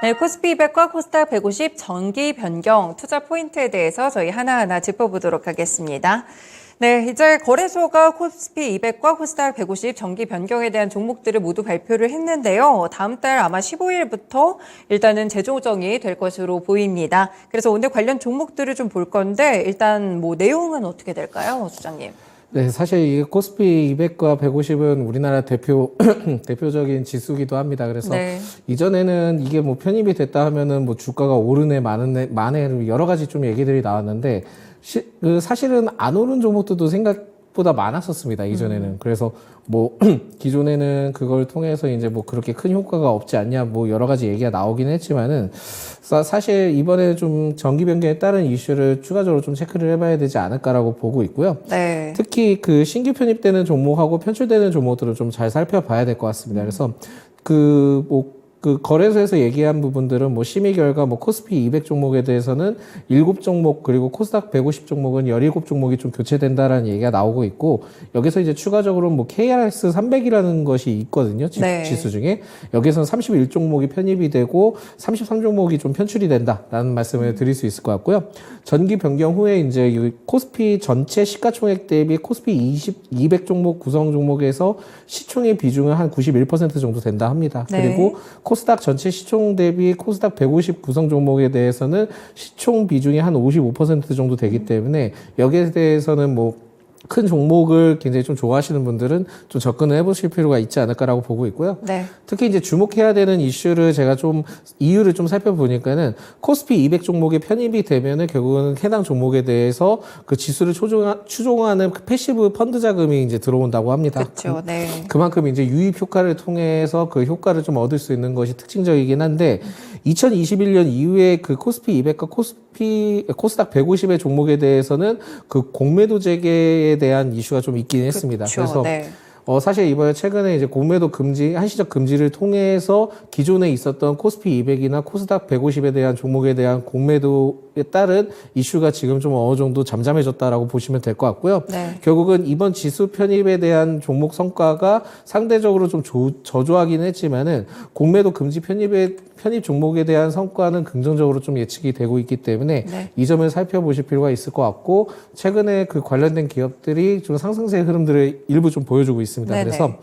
네, 코스피 200과 코스닥 150 정기 변경 투자 포인트에 대해서 저희 하나하나 짚어보도록 하겠습니다. 네, 이제 거래소가 코스피 200과 코스닥 150 정기 변경에 대한 종목들을 모두 발표를 했는데요. 다음 달 아마 15일부터 일단은 재조정이 될 것으로 보입니다. 그래서 오늘 관련 종목들을 좀 볼 건데 일단 뭐 내용은 어떻게 될까요, 소장님? 네, 사실 이 코스피 200과 150은 우리나라 대표적인 지수기도 합니다. 그래서 네. 이전에는 이게 뭐 편입이 됐다 하면은 뭐 주가가 오르네, 마네, 여러 가지 좀 얘기들이 나왔는데, 사실은 안 오른 종목들도 생각보다 많았었습니다. 이전에는. 그래서 뭐, 기존에는 그걸 통해서 이제 뭐 그렇게 큰 효과가 없지 않냐, 뭐 여러 가지 얘기가 나오긴 했지만은, 사실 이번에 좀 정기 변경에 따른 이슈를 추가적으로 좀 체크를 해봐야 되지 않을까라고 보고 있고요. 네. 특히 그 신규 편입되는 종목하고 편출되는 종목들을 좀 잘 살펴봐야 될 것 같습니다. 그래서 그 거래소에서 얘기한 부분들은 뭐 심의 결과 뭐 코스피 200 종목에 대해서는 7종목 그리고 코스닥 150 종목은 17종목이 좀 교체된다라는 얘기가 나오고 있고, 여기서 이제 추가적으로 뭐 KRX 300이라는 것이 있거든요. 네. 지수 중에. 여기서는 31종목이 편입이 되고 33종목이 좀 편출이 된다라는 말씀을 드릴 수 있을 것 같고요. 전기 변경 후에 이제 이 코스피 전체 시가총액 대비 코스피 200 종목 구성 종목에서 시총의 비중은 한 91% 정도 된다 합니다. 네. 그리고 코스닥 전체 시총 대비 코스닥 150 구성 종목에 대해서는 시총 비중이 한 55% 정도 되기 때문에 여기에 대해서는 뭐 큰 종목을 굉장히 좀 좋아하시는 분들은 좀 접근을 해보실 필요가 있지 않을까라고 보고 있고요. 네. 특히 이제 주목해야 되는 이슈를 제가 좀 이유를 좀 살펴보니까는 코스피 200 종목에 편입이 되면은 결국은 해당 종목에 대해서 그 지수를 추종하는 그 패시브 펀드 자금이 이제 들어온다고 합니다. 그렇죠. 네. 그만큼 이제 유입 효과를 통해서 그 효과를 좀 얻을 수 있는 것이 특징적이긴 한데 2021년 이후에 그 코스피 200과 코스닥 150의 종목에 대해서는 그 공매도 재개에 대한 이슈가 좀 있긴 했습니다. 그렇죠. 그래서 네. 사실 이번에 최근에 이제 공매도 금지, 한시적 금지를 통해서 기존에 있었던 코스피 200이나 코스닥 150에 대한 종목에 대한 공매도에 따른 이슈가 지금 좀 어느 정도 잠잠해졌다라고 보시면 될 것 같고요. 네. 결국은 이번 지수 편입에 대한 종목 성과가 상대적으로 좀 저조하긴 했지만은 공매도 금지 편입 종목에 대한 성과는 긍정적으로 좀 예측이 되고 있기 때문에 네. 이 점을 살펴보실 필요가 있을 것 같고, 최근에 그 관련된 기업들이 좀 상승세 흐름들을 일부 좀 보여주고 있습니다. 네네. 그래서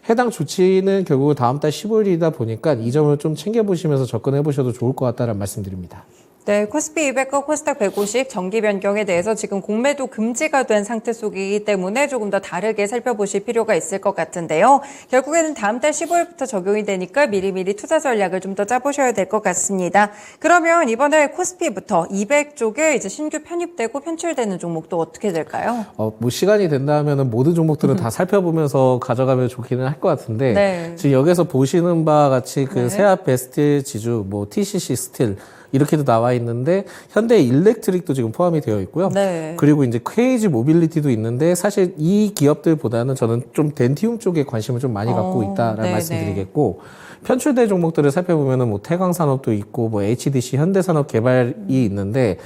해당 조치는 결국 다음 달 15일이다 보니까 이 점을 좀 챙겨보시면서 접근해 보셔도 좋을 것 같다는 말씀드립니다. 네, 코스피 200과 코스닥 150 정기 변경에 대해서 지금 공매도 금지가 된 상태 속이기 때문에 조금 더 다르게 살펴보실 필요가 있을 것 같은데요. 결국에는 다음 달 15일부터 적용이 되니까 미리미리 투자 전략을 좀 더 짜보셔야 될 것 같습니다. 그러면 이번에 코스피부터 200 쪽에 이제 신규 편입되고 편출되는 종목도 어떻게 될까요? 뭐 시간이 된다면은 모든 종목들은 다 살펴보면서 가져가면 좋기는 할 것 같은데, 네. 지금 여기서 보시는 바와 같이 그 네. 세압 베스트 지주, 뭐 TCC 스틸 이렇게도 나와 있는데 현대 일렉트릭도 지금 포함이 되어 있고요. 네. 그리고 이제 KG 모빌리티도 있는데 사실 이 기업들보다는 저는 좀 덴티움 쪽에 관심을 좀 많이 갖고 있다라는 네네. 말씀드리겠고, 편출된 종목들을 살펴보면은 뭐 태광산업도 있고 뭐 HDC 현대산업개발이 있는데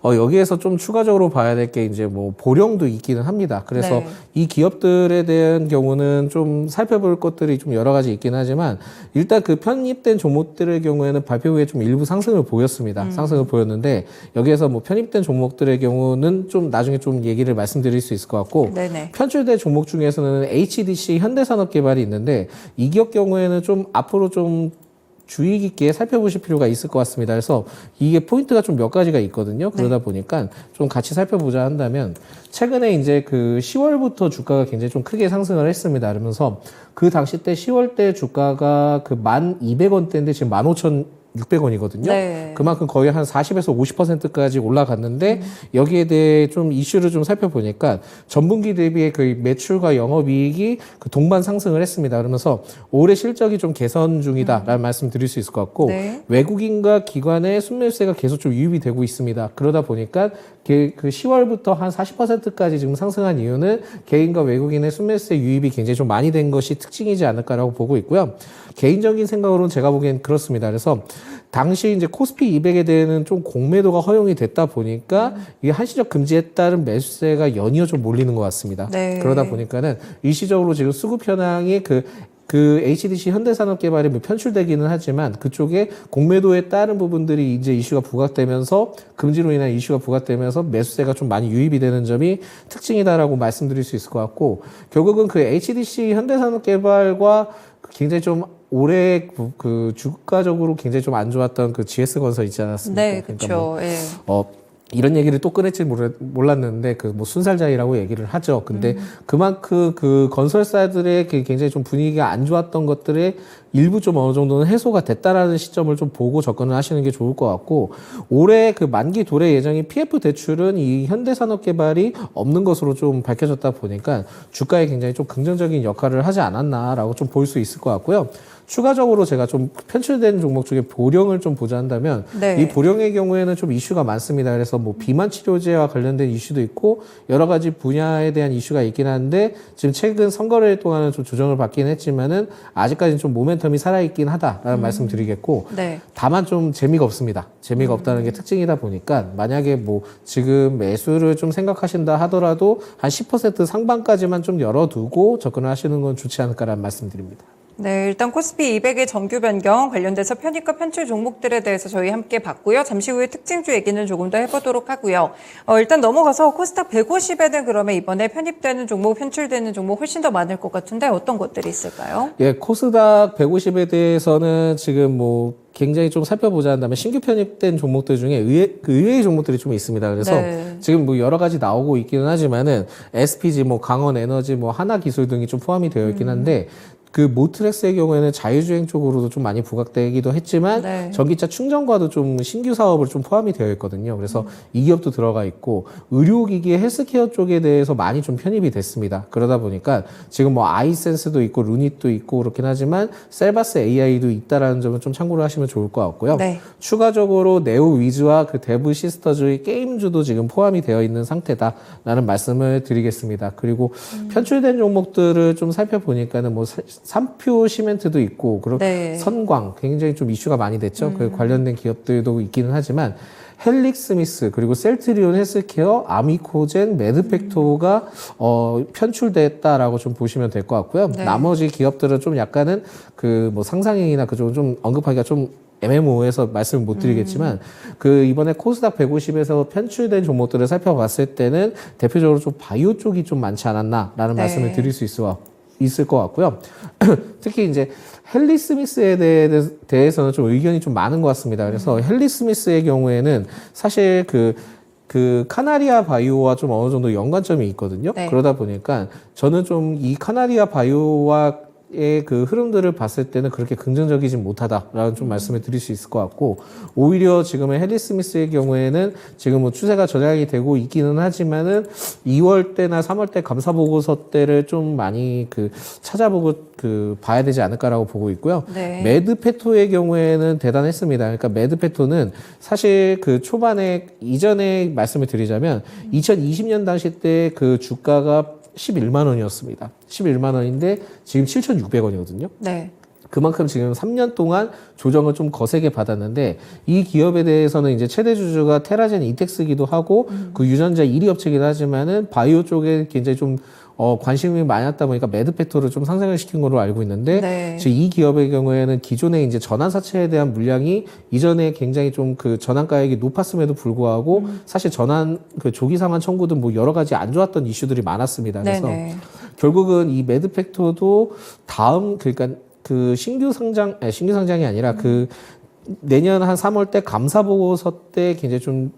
여기에서 좀 추가적으로 봐야 될 게 이제 뭐 보령도 있기는 합니다. 그래서 네. 이 기업들에 대한 경우는 좀 살펴볼 것들이 좀 여러 가지 있긴 하지만 일단 그 편입된 종목들의 경우에는 발표 후에 좀 일부 상승을 보였습니다. 상승을 보였는데 여기에서 뭐 편입된 종목들의 경우는 좀 나중에 좀 얘기를 말씀드릴 수 있을 것 같고, 네네. 편출된 종목 중에서는 HDC 현대산업개발이 있는데 이 기업 경우에는 좀 앞으로 좀 주의 깊게 살펴보실 필요가 있을 것 같습니다. 그래서 이게 포인트가 좀 몇 가지가 있거든요. 그러다 보니까 좀 같이 살펴보자 한다면, 최근에 이제 그 10월부터 주가가 굉장히 좀 크게 상승을 했습니다. 그러면서 그 당시 때 10월 때 주가가 그 1,200원대인데 지금 15,600원이거든요. 네. 그만큼 거의 한 40에서 50%까지 올라갔는데 여기에 대해 좀 이슈를 좀 살펴보니까 전분기 대비의 그 매출과 영업이익이 그 동반 상승을 했습니다. 그러면서 올해 실적이 좀 개선 중이다라는 말씀 드릴 수 있을 것 같고, 네. 외국인과 기관의 순매수세가 계속 좀 유입이 되고 있습니다. 그러다 보니까 그 10월부터 한 40%까지 지금 상승한 이유는 개인과 외국인의 순매수세 유입이 굉장히 좀 많이 된 것이 특징이지 않을까라고 보고 있고요. 개인적인 생각으로는 제가 보기엔 그렇습니다. 그래서 당시 이제 코스피 200에 대해서는 좀 공매도가 허용이 됐다 보니까 이게 한시적 금지에 따른 매수세가 연이어 좀 몰리는 것 같습니다. 네. 그러다 보니까는 일시적으로 지금 수급 현황이 그 그 HDC 현대산업개발이 뭐 편출되기는 하지만 그쪽에 공매도에 따른 부분들이 이제 이슈가 부각되면서 금지로 인한 이슈가 부각되면서 매수세가 좀 많이 유입이 되는 점이 특징이다라고 말씀드릴 수 있을 것 같고 결국은 그 HDC 현대산업개발과 굉장히 좀 올해 그 주가적으로 굉장히 좀 안 좋았던 그 GS건설 있지 않았습니까? 네, 그렇죠. 예. 이런 얘기를 또 꺼낼지 몰랐는데 그 뭐 순살자이라고 얘기를 하죠. 근데 그만큼 그 건설사들의 그 굉장히 좀 분위기가 안 좋았던 것들의 일부 좀 어느 정도는 해소가 됐다라는 시점을 좀 보고 접근을 하시는 게 좋을 것 같고 올해 그 만기 도래 예정인 PF 대출은 이 현대산업개발이 없는 것으로 좀 밝혀졌다 보니까 주가에 굉장히 좀 긍정적인 역할을 하지 않았나라고 좀 볼 수 있을 것 같고요. 추가적으로 제가 좀 편출된 종목 중에 보령을 좀 보자한다면 네. 이 보령의 경우에는 좀 이슈가 많습니다. 그래서 뭐 비만 치료제와 관련된 이슈도 있고 여러 가지 분야에 대한 이슈가 있긴 한데 지금 최근 선거를 동안은 좀 조정을 받긴 했지만은 아직까지는 좀 모멘텀이 살아있긴 하다라는 말씀드리겠고 네. 다만 좀 재미가 없습니다. 재미가 없다는 게 특징이다 보니까 만약에 뭐 지금 매수를 좀 생각하신다 하더라도 한 10% 상반까지만 좀 열어두고 접근을 하시는 건 좋지 않을까라는 말씀드립니다. 네, 일단 코스피 200의 정규 변경 관련돼서 편입과 편출 종목들에 대해서 저희 함께 봤고요. 잠시 후에 특징주 얘기는 조금 더 해보도록 하고요. 일단 넘어가서 코스닥 150에는 그러면 이번에 편입되는 종목, 편출되는 종목 훨씬 더 많을 것 같은데 어떤 것들이 있을까요? 예, 코스닥 150에 대해서는 지금 뭐 굉장히 좀 살펴보자 한다면 신규 편입된 종목들 중에 의외의 종목들이 좀 있습니다. 그래서 네. 지금 뭐 여러 가지 나오고 있기는 하지만은 SPG, 뭐 강원에너지, 뭐 하나기술 등이 좀 포함이 되어 있긴 한데 그 모트렉스의 경우에는 자율주행 쪽으로도 좀 많이 부각되기도 했지만 네. 전기차 충전과도 좀 신규 사업을 좀 포함이 되어 있거든요. 그래서 이 기업도 들어가 있고 의료기기 헬스케어 쪽에 대해서 많이 좀 편입이 됐습니다. 그러다 보니까 지금 뭐 아이센스도 있고 루닛도 있고 그렇긴 하지만 셀바스 AI도 있다라는 점은 좀 참고를 하시면 좋을 것 같고요. 네. 추가적으로 네오 위즈와 그 대부 시스터즈의 게임주도 지금 포함이 되어 있는 상태다라는 말씀을 드리겠습니다. 그리고 편출된 종목들을 좀 살펴보니까는 뭐 삼표 시멘트도 있고 그리고 네. 선광 굉장히 좀 이슈가 많이 됐죠. 그 관련된 기업들도 있기는 하지만 헬릭스미스 그리고 셀트리온 헬스케어, 아미코젠, 매드팩토가 편출됐다라고 좀 보시면 될 것 같고요. 네. 나머지 기업들은 좀 약간은 그 뭐 상상행위나 그쪽은 좀 언급하기가 좀 애매모호해서 말씀을 못 드리겠지만 그 이번에 코스닥 150에서 편출된 종목들을 살펴봤을 때는 대표적으로 좀 바이오 쪽이 좀 많지 않았나라는 네. 말씀을 드릴 수 있을 것 같고요. 특히 이제 헨리 스미스에 대해서는 좀 의견이 좀 많은 것 같습니다. 그래서 헨리 스미스의 경우에는 사실 그 카나리아 바이오와 좀 어느 정도 연관점이 있거든요. 네. 그러다 보니까 저는 좀 이 카나리아 바이오와 그 흐름들을 봤을 때는 그렇게 긍정적이진 못하다라는 좀 말씀을 드릴 수 있을 것 같고 오히려 지금의 헨리 스미스의 경우에는 지금 뭐 추세가 전향이 되고 있기는 하지만은 2월 때나 3월 때 감사 보고서 때를 좀 많이 그 찾아보고 그 봐야 되지 않을까라고 보고 있고요. 네. 매드페토의 경우에는 대단했습니다. 그러니까 매드페토는 사실 그 초반에 이전에 말씀을 드리자면 2020년 당시 때 그 주가가 11만 원이었습니다. 11만 원인데 지금 7,600원이거든요. 네. 그만큼 지금 3년 동안 조정을 좀 거세게 받았는데 이 기업에 대해서는 이제 최대 주주가 테라젠 이텍스기도 하고 그 유전자 1위 업체이긴 하지만은 바이오 쪽에 굉장히 좀 관심이 많았다 보니까 매드페토를 좀 상승을 시킨 걸로 알고 있는데 네. 지금 이 기업의 경우에는 기존에 이제 전환사채에 대한 물량이 이전에 굉장히 좀 그 전환가액이 높았음에도 불구하고 사실 전환 그 조기 상환 청구 등 뭐 여러 가지 안 좋았던 이슈들이 많았습니다. 그래서 네네. 결국은 이 매드페토도 다음 그러니까 그 신규 상장이 아니라 그 내년 한 3월 때 감사 보고서 때 굉장히 좀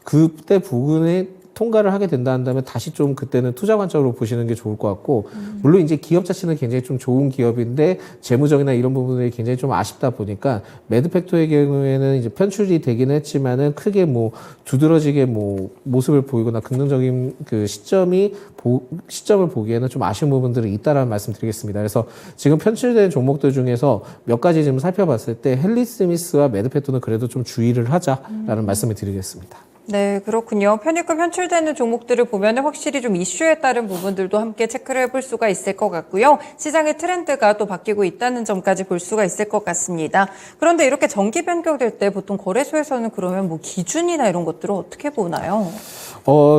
그때 부분에 통과를 하게 된다 한다면 다시 좀 그때는 투자 관점으로 보시는 게 좋을 것 같고 물론 이제 기업 자체는 굉장히 좀 좋은 기업인데 재무적이나 이런 부분들이 굉장히 좀 아쉽다 보니까 매드팩토의 경우에는 이제 편출이 되긴 했지만은 크게 뭐 두드러지게 뭐 모습을 보이거나 긍정적인 그 시점을 보기에는 좀 아쉬운 부분들이 있다라는 말씀드리겠습니다. 그래서 지금 편출된 종목들 중에서 몇 가지 좀 살펴봤을 때 헨리 스미스와 매드팩토는 그래도 좀 주의를 하자라는 말씀을 드리겠습니다. 네, 그렇군요. 편입과 편출되는 종목들을 보면 확실히 좀 이슈에 따른 부분들도 함께 체크를 해볼 수가 있을 것 같고요. 시장의 트렌드가 또 바뀌고 있다는 점까지 볼 수가 있을 것 같습니다. 그런데 이렇게 정기 변경될 때 보통 거래소에서는 그러면 뭐 기준이나 이런 것들을 어떻게 보나요?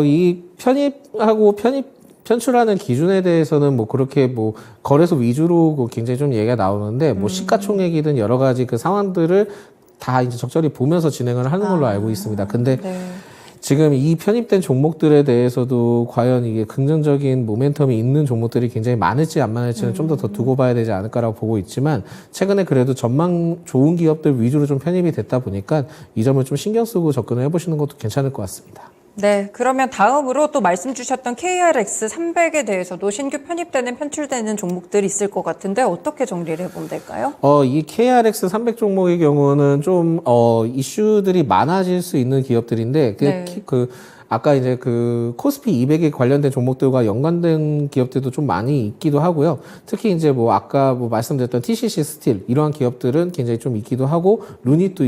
이 편입하고 편출하는 기준에 대해서는 뭐 그렇게 뭐 거래소 위주로 굉장히 좀 얘기가 나오는데 뭐 시가총액이든 여러 가지 그 상황들을 다 이제 적절히 보면서 진행을 하는 걸로 알고 있습니다. 근데 네. 지금 이 편입된 종목들에 대해서도 과연 이게 긍정적인 모멘텀이 있는 종목들이 굉장히 많을지 안 많을지는 좀 더 두고 봐야 되지 않을까라고 보고 있지만 최근에 그래도 전망 좋은 기업들 위주로 좀 편입이 됐다 보니까 이 점을 좀 신경 쓰고 접근을 해보시는 것도 괜찮을 것 같습니다. 네, 그러면 다음으로 또 말씀 주셨던 KRX 300에 대해서도 신규 편입되는 편출되는 종목들이 있을 것 같은데 어떻게 정리를 해보면 될까요? 이 KRX 300 종목의 경우는 좀, 이슈들이 많아질 수 있는 기업들인데, 네. 아까 이제 그 코스피 200에 관련된 종목들과 연관된 기업들도 좀 많이 있기도 하고요. 특히 이제 뭐 아까 뭐 말씀드렸던 TCC 스틸 이러한 기업들은 굉장히 좀 있기도 하고, 루닛도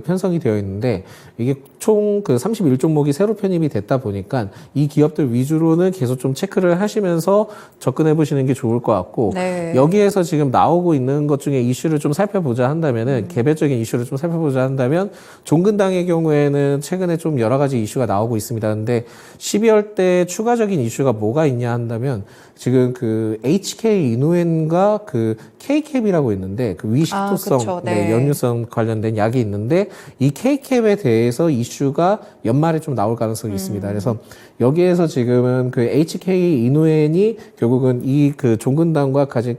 편성이 되어 있는데 이게 총 그 31종목이 새로 편입이 됐다 보니까 이 기업들 위주로는 계속 좀 체크를 하시면서 접근해 보시는 게 좋을 것 같고 네. 여기에서 지금 나오고 있는 것 중에 이슈를 좀 살펴보자 한다면은 개별적인 이슈를 좀 살펴보자 한다면 종근당의 경우에는 최근에 좀 여러 가지 이슈가 나오고 있습니다. 근데 12월 때 추가적인 이슈가 뭐가 있냐 한다면 지금 그 HK 이노엔과 그 K캡이라고 있는데 그 위식토성 그쵸. 네. 연유성 관련된 약이 있는데 이 K캡에 대해서 이슈가 연말에 좀 나올 가능성이 있습니다. 그래서 여기에서 지금은 그 HK 이노엔이 결국은 이 그 종근당과 가진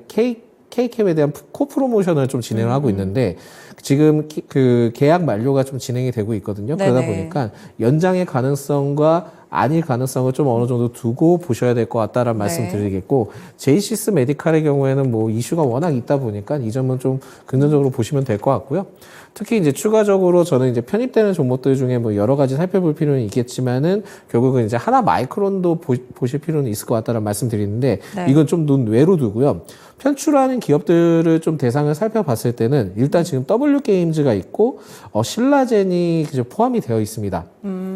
K캡에 대한 코프로모션을 좀 진행을 하고 있는데 지금 그 계약 만료가 좀 진행이 되고 있거든요. 네네. 그러다 보니까 연장의 가능성과 아닐 가능성을 좀 어느 정도 두고 보셔야 될 것 같다라는 말씀 드리겠고 제이시스 메디칼의 경우에는 뭐 이슈가 워낙 있다 보니까 이 점은 좀 긍정적으로 보시면 될 것 같고요. 특히 이제 추가적으로 저는 이제 편입되는 종목들 중에 뭐 여러 가지 살펴볼 필요는 있겠지만은 결국은 이제 하나 마이크론도 보실 필요는 있을 것 같다는 말씀 드리는데 네. 이건 좀 눈 외로 두고요. 편출하는 기업들을 좀 대상을 살펴봤을 때는 일단 지금 W게임즈가 있고 신라젠이 포함이 되어 있습니다.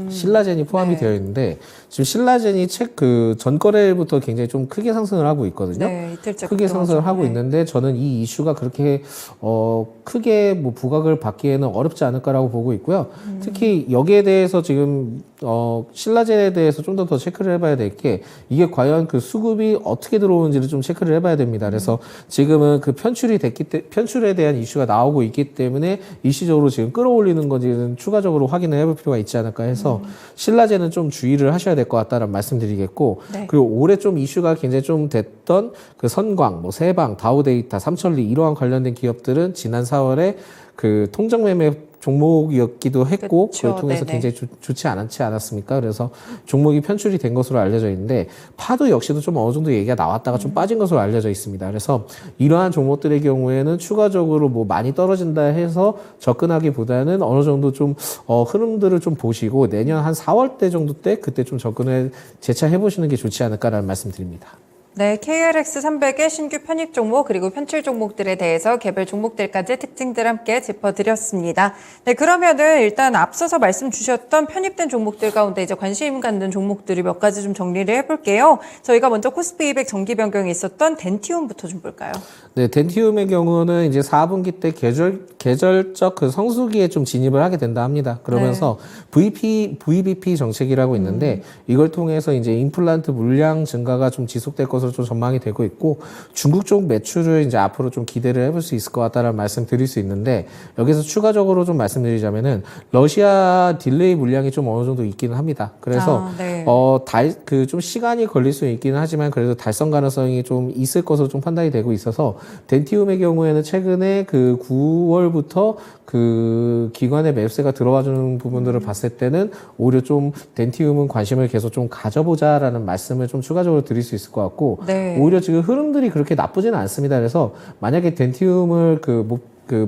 신라젠이 포함이 되어 있는데 지금 신라젠이 그 전거래일부터 굉장히 좀 크게 상승을 하고 있거든요. 네, 이틀째 크게 상승을 하고 네. 있는데 저는 이 이슈가 그렇게 크게 뭐 부각을 받기에는 어렵지 않을까라고 보고 있고요. 특히 여기에 대해서 지금 신라젠에 대해서 좀 더 체크를 해봐야 될 게 이게 과연 그 수급이 어떻게 들어오는지를 좀 체크를 해봐야 됩니다. 그래서 지금은 그 편출에 대한 이슈가 나오고 있기 때문에 일시적으로 지금 끌어올리는 건지는 추가적으로 확인을 해볼 필요가 있지 않을까 해서 신라젠은 좀 주의를 하셔야 될 것 같다는 말씀드리겠고 네. 그리고 올해 좀 이슈가 굉장히 좀 됐던 그 선광, 뭐 세방, 다우데이터, 삼천리 이러한 관련된 기업들은 지난 4월에 그 통정매매 종목이었기도 했고 그쵸, 그걸 통해서 네네. 굉장히 좋지 않았습니까? 그래서 종목이 편출이 된 것으로 알려져 있는데 파도 역시도 좀 어느 정도 얘기가 나왔다가 좀 빠진 것으로 알려져 있습니다. 그래서 이러한 종목들의 경우에는 추가적으로 뭐 많이 떨어진다 해서 접근하기보다는 어느 정도 좀 흐름들을 좀 보시고 내년 한 4월 때 정도 때 그때 좀 접근을 재차해 보시는 게 좋지 않을까라는 말씀드립니다. 네, KRX 300의 신규 편입 종목 그리고 편출 종목들에 대해서 개별 종목들까지 특징들 함께 짚어드렸습니다. 네, 그러면은 일단 앞서서 말씀 주셨던 편입된 종목들 가운데 이제 관심 갖는 종목들이 몇 가지 좀 정리를 해볼게요. 저희가 먼저 코스피 200 정기 변경에 있었던 덴티움부터 좀 볼까요? 네, 덴티움의 경우는 이제 4분기 때 계절적 그 성수기에 좀 진입을 하게 된다 합니다. 그러면서 VBP 정책이라고 있는데 이걸 통해서 이제 임플란트 물량 증가가 좀 지속될 것으로 좀 전망이 되고 있고 중국 쪽 매출을 이제 앞으로 좀 기대를 해볼 수 있을 것 같다라는 말씀 드릴 수 있는데 여기서 추가적으로 좀 말씀드리자면은 러시아 딜레이 물량이 좀 어느 정도 있기는 합니다. 그래서 네. 좀 시간이 걸릴 수 있기는 하지만 그래도 달성 가능성이 좀 있을 것으로 좀 판단이 되고 있어서 덴티움의 경우에는 최근에 그 9월부터 그 기관의 맵세가 들어와주는 부분들을 봤을 때는 오히려 좀 덴티움은 관심을 계속 좀 가져보자라는 말씀을 좀 추가적으로 드릴 수 있을 것 같고 네. 오히려 지금 흐름들이 그렇게 나쁘지는 않습니다. 그래서 만약에 덴티움을 그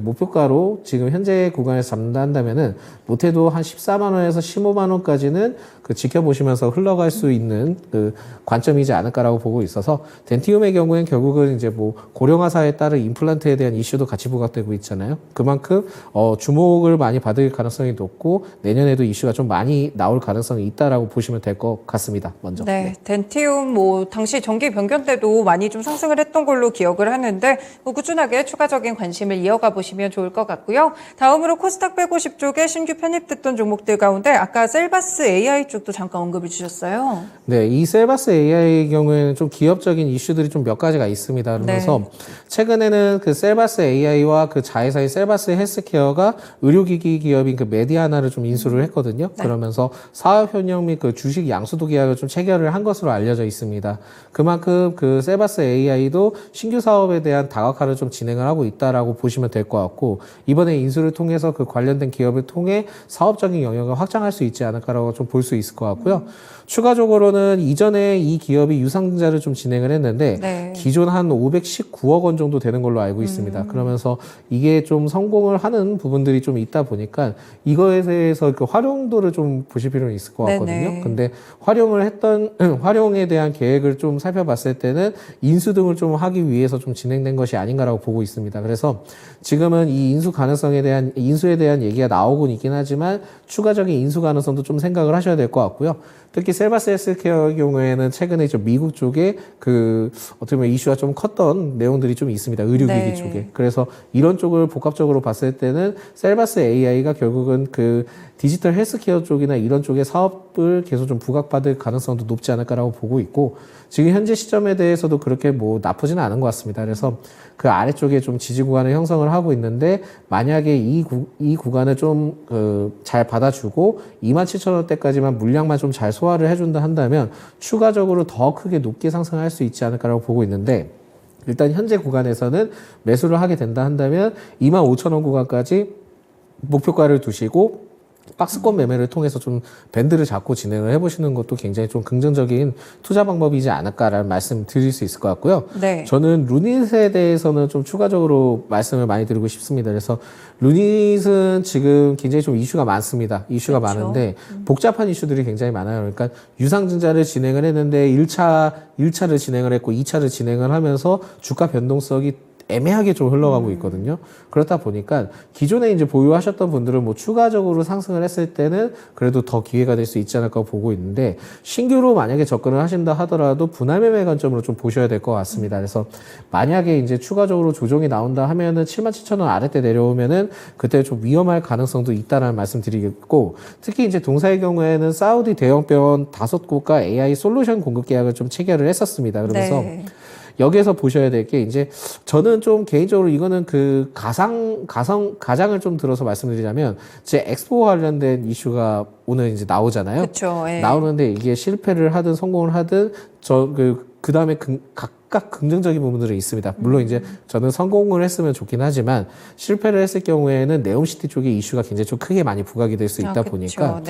목표가로 지금 현재 구간에서 잡는다 한다면은 못해도 한 14만 원에서 15만 원까지는 그 지켜보시면서 흘러갈 수 있는 그 관점이지 않을까라고 보고 있어서 덴티움의 경우에는 결국은 이제 뭐 고령화사에 따른 임플란트에 대한 이슈도 같이 부각되고 있잖아요. 그만큼 주목을 많이 받을 가능성이 높고 내년에도 이슈가 좀 많이 나올 가능성이 있다라고 보시면 될 것 같습니다. 먼저. 네, 덴티움 뭐 당시 정기 변경 때도 많이 좀 상승을 했던 걸로 기억을 하는데 뭐 꾸준하게 추가적인 관심을 이어가 들어가 보시면 좋을 것 같고요. 다음으로 코스닥 150 쪽에 신규 편입됐던 종목들 가운데 아까 셀바스 AI 쪽도 잠깐 언급을 주셨어요. 네, 이 셀바스 AI의 경우에는 좀 기업적인 이슈들이 좀 몇 가지가 있습니다. 그러면서 최근에는 그 셀바스 AI와 그 자회사인 셀바스 헬스케어가 의료기기 기업인 그 메디아나를 좀 인수를 했거든요. 그러면서 사업 현역 및 그 주식 양수도 계약을 좀 체결을 한 것으로 알려져 있습니다. 그만큼 그 셀바스 AI도 신규 사업에 대한 다각화를 좀 진행을 하고 있다라고 보시면 될 것 같고, 이번에 인수를 통해서 그 관련된 기업을 통해 사업적인 영역을 확장할 수 있지 않을까라고 좀 볼 수 있을 것 같고요. 추가적으로는 이전에 이 기업이 유상증자를 좀 진행을 했는데 기존 한 519억 원 정도 되는 걸로 알고 있습니다. 그러면서 이게 좀 성공을 하는 부분들이 좀 있다 보니까 이거에 대해서 그 활용도를 좀 보실 필요는 있을 것 같거든요. 근데 활용에 대한 계획을 좀 살펴봤을 때는 인수 등을 좀 하기 위해서 좀 진행된 것이 아닌가라고 보고 있습니다. 그래서 지금은 이 인수에 대한 얘기가 나오곤 있긴 하지만 추가적인 인수 가능성도 좀 생각을 하셔야 될 것 같고요. 특히 셀바스 헬스케어의 경우에는 최근에 좀 미국 쪽에 그 어떻게 보면 이슈가 좀 컸던 내용들이 좀 있습니다. 의료기기 쪽에. 그래서 이런 쪽을 복합적으로 봤을 때는 셀바스 AI가 결국은 그 디지털 헬스케어 쪽이나 이런 쪽의 사업을 계속 좀 부각받을 가능성도 높지 않을까라고 보고 있고, 지금 현재 시점에 대해서도 그렇게 뭐 나쁘지는 않은 것 같습니다. 그래서 그 아래쪽에 좀 지지 구간을 형성을 하고 있는데, 만약에 이 구간을 좀 잘 받아주고 27,000원대까지만 물량만 좀 잘 소화를 해준다 한다면 추가적으로 더 크게 높게 상승할 수 있지 않을까라고 보고 있는데, 일단 현재 구간에서는 매수를 하게 된다 한다면 25,000원 구간까지 목표가를 두시고 박스권 매매를 통해서 좀 밴드를 잡고 진행을 해보시는 것도 굉장히 좀 긍정적인 투자 방법이지 않을까라는 말씀 드릴 수 있을 것 같고요. 저는 루닛에 대해서는 좀 추가적으로 말씀을 많이 드리고 싶습니다. 그래서 루닛은 지금 굉장히 좀 이슈가 많습니다. 이슈가 많은데 복잡한 이슈들이 굉장히 많아요. 그러니까 유상증자를 진행을 했는데 1차를 진행을 했고 2차를 진행을 하면서 주가 변동성이 애매하게 좀 흘러가고 있거든요. 그렇다 보니까 기존에 이제 보유하셨던 분들은 뭐 추가적으로 상승을 했을 때는 그래도 더 기회가 될 수 있지 않을까 보고 있는데, 신규로 만약에 접근을 하신다 하더라도 분할 매매 관점으로 좀 보셔야 될 것 같습니다. 그래서 만약에 이제 추가적으로 조정이 나온다 하면은 77,000원 아래때 내려오면은 그때 좀 위험할 가능성도 있다라는 말씀 드리겠고, 특히 이제 동사의 경우에는 사우디 대형병원 5곳과 AI 솔루션 공급 계약을 좀 체결을 했었습니다. 그러면서 여기에서 보셔야 될 게, 이제 저는 좀 개인적으로 이거는 그 가장을 좀 들어서 말씀드리자면, 제 엑스포 관련된 이슈가 오늘 이제 나오잖아요. 나오는데 이게 실패를 하든 성공을 하든 그 다음에 각각 긍정적인 부분들이 있습니다. 물론 이제 저는 성공을 했으면 좋긴 하지만 실패를 했을 경우에는 네옴시티 쪽의 이슈가 굉장히 좀 크게 많이 부각이 될 수 있다 보니까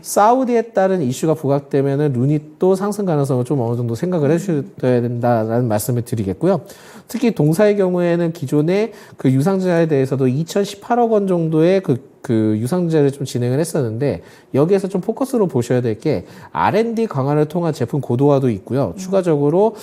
사우디에 따른 이슈가 부각되면은 루닛도 상승 가능성을 좀 어느 정도 생각을 해주셔야 된다라는 말씀을 드리겠고요. 특히 동사의 경우에는 기존에 그 유상증자에 대해서도 2,018억 원 정도의 그 유상증자를 좀 진행을 했었는데, 여기에서 좀 포커스로 보셔야 될 게 R&D 강화를 통한 제품 고도화도 있고요. 추가적으로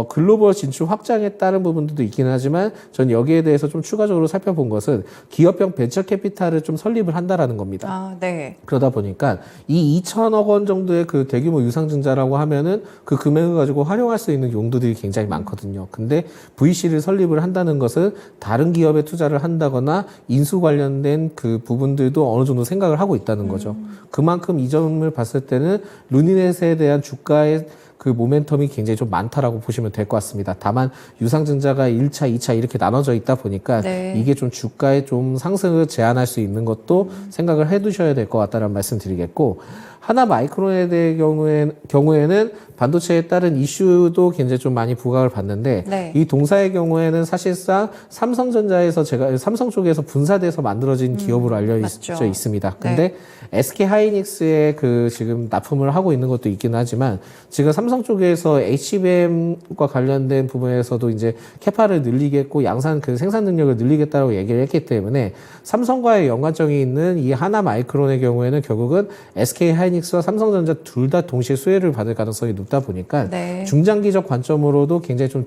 글로벌 진출 확장에 따른 부분들도 있긴 하지만, 전 여기에 대해서 좀 추가적으로 살펴본 것은 기업형 벤처 캐피탈을 좀 설립을 한다라는 겁니다. 그러다 보니까 이 2,000억 원 정도의 그 대규모 유상증자라고 하면은 그 금액을 가지고 활용할 수 있는 용도들이 굉장히 많거든요. 근데 VC를 설립을 한다는 것은 다른 기업에 투자를 한다거나 인수 관련된 그 부분들도 어느 정도 생각을 하고 있다는 거죠. 그만큼 이 점을 봤을 때는 루니넷에 대한 주가의 그 모멘텀이 굉장히 좀 많다라고 보시면 될 것 같습니다. 다만 유상증자가 1차, 2차 이렇게 나눠져 있다 보니까 이게 좀 주가의 좀 상승을 제한할 수 있는 것도 생각을 해두셔야 될 것 같다는 말씀 드리겠고, 하나 마이크론에 대해 경우에는 반도체에 따른 이슈도 굉장히 좀 많이 부각을 받는데, 이 동사의 경우에는 사실상 삼성 쪽에서 분사돼서 만들어진 기업으로 알려져 있습니다. 근데 SK 하이닉스에 그 지금 납품을 하고 있는 것도 있긴 하지만, 지금 삼성 쪽에서 HBM과 관련된 부분에서도 이제 캐파를 늘리겠고 양산 그 생산 능력을 늘리겠다고 얘기를 했기 때문에, 삼성과의 연관성이 있는 이 하나 마이크론의 경우에는 결국은 SK 하이닉스와 삼성전자 둘 다 동시에 수혜를 받을 가능성이 높다 보니까 중장기적 관점으로도 굉장히 좀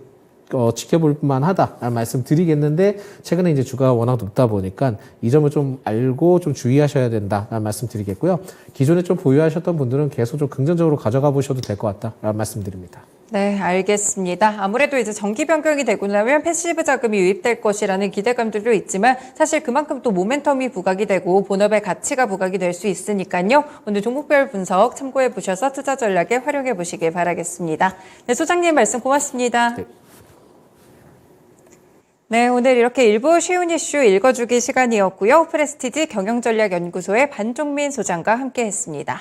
지켜볼 만하다 말씀드리겠는데 최근에 이제 주가가 워낙 높다 보니까 이 점을 좀 알고 좀 주의하셔야 된다 말씀드리겠고요. 기존에 좀 보유하셨던 분들은 계속 좀 긍정적으로 가져가 보셔도 될 것 같다 말씀드립니다. 네, 알겠습니다. 아무래도 이제 정기 변경이 되고 나면 패시브 자금이 유입될 것이라는 기대감들도 있지만 사실 그만큼 또 모멘텀이 부각이 되고 본업의 가치가 부각이 될 수 있으니까요. 오늘 종목별 분석 참고해 보셔서 투자 전략에 활용해 보시길 바라겠습니다. 네, 소장님 말씀 고맙습니다. 네. 네, 오늘 이렇게 일부 쉬운 이슈 읽어주기 시간이었고요. 프레스티지 경영전략연구소의 반종민 소장과 함께했습니다.